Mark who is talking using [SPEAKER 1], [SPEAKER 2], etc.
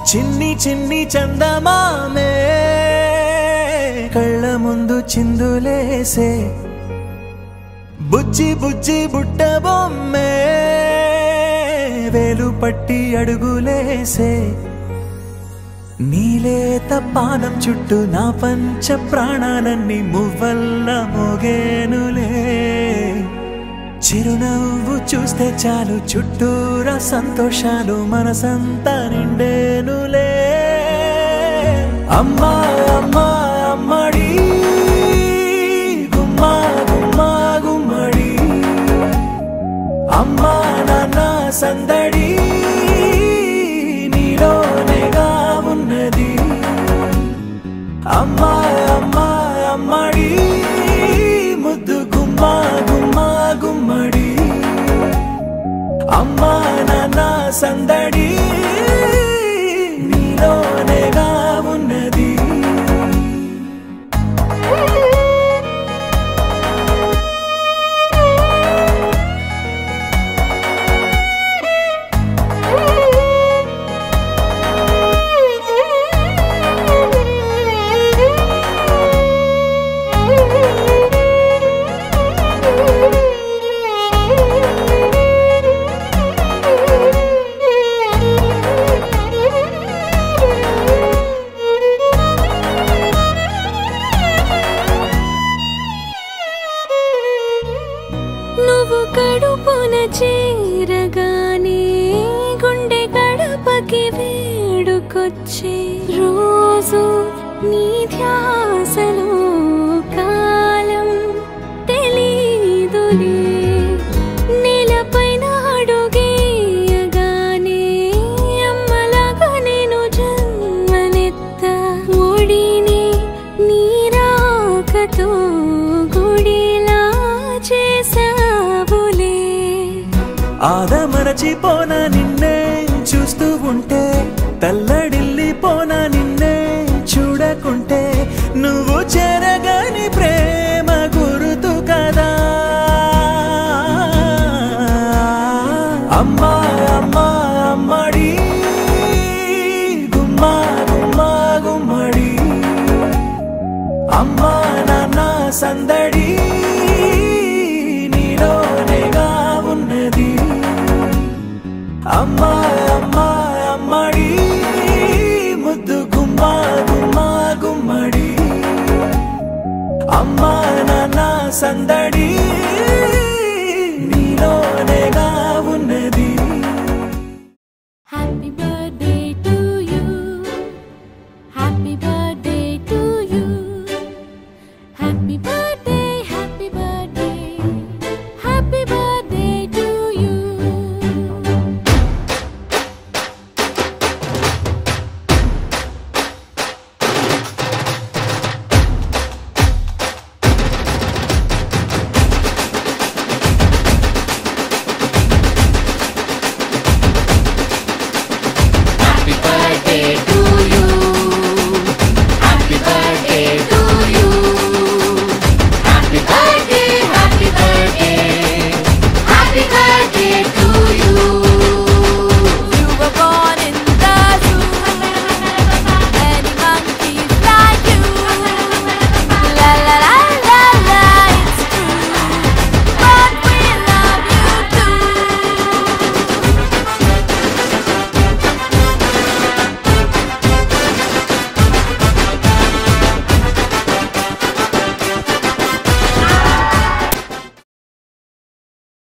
[SPEAKER 1] చిన్ని చిన్ని చందమామే కళ్ళ ముందు చిందులేసే బుజ్జి బుజ్జి బుట్ట బొమ్మే వేలు పట్టి అడుగులేసే నీలేత పానం చుట్టూ నా పంచ ప్రాణాలన్నీ మువ్వల్ల మోగేనులే చిరునవ్వు చూస్తే చాలు చుట్టూరా సంతోషాలు మనసంతా నిండేనులే అమ్మా అమ్మా అమ్మడి గుమ్మా గుమ్మా గుమ్మడి అమ్మా నాన్న సందడి నీలోనేగా ఉన్నది అమ్మా అమ్మా అమ్మడి ముద్దు గుమ్మా గుమ్మా గుమ్మడి అమ్మా నాన్న సందడి నీలోనేగా ఉన్నది
[SPEAKER 2] నువ్వు కడుపున చేరగానే గుండె గడపకి వేడుకొచ్చే రోజు నీ ధ్యాసలో కాలం తెలీదులే నేలపైన అడుగేయగానే అమ్మలాగా నేను జన్మనెత్త ఒడిని నీ రాకతో గుడిలా చేసావులే
[SPEAKER 1] ఆదమరచిపోన నిన్నే చూస్తూ ఉంటే తల్లడిల్లిపోన నిన్నే చూడకుంటే నువ్వు చెరగని ప్రేమ గురుతు కదా అమ్మా అమ్మా అమ్మడి గుమ్మా గుమ్మా గుమ్మడి అమ్మా నాన్న సందడి నీలోనేగా ఉన్నది అమ్మా అమ్మా అమ్మడి ముద్దు గుమ్మా గుమ్మా గుమ్మడి అమ్మా నాన్న సందడి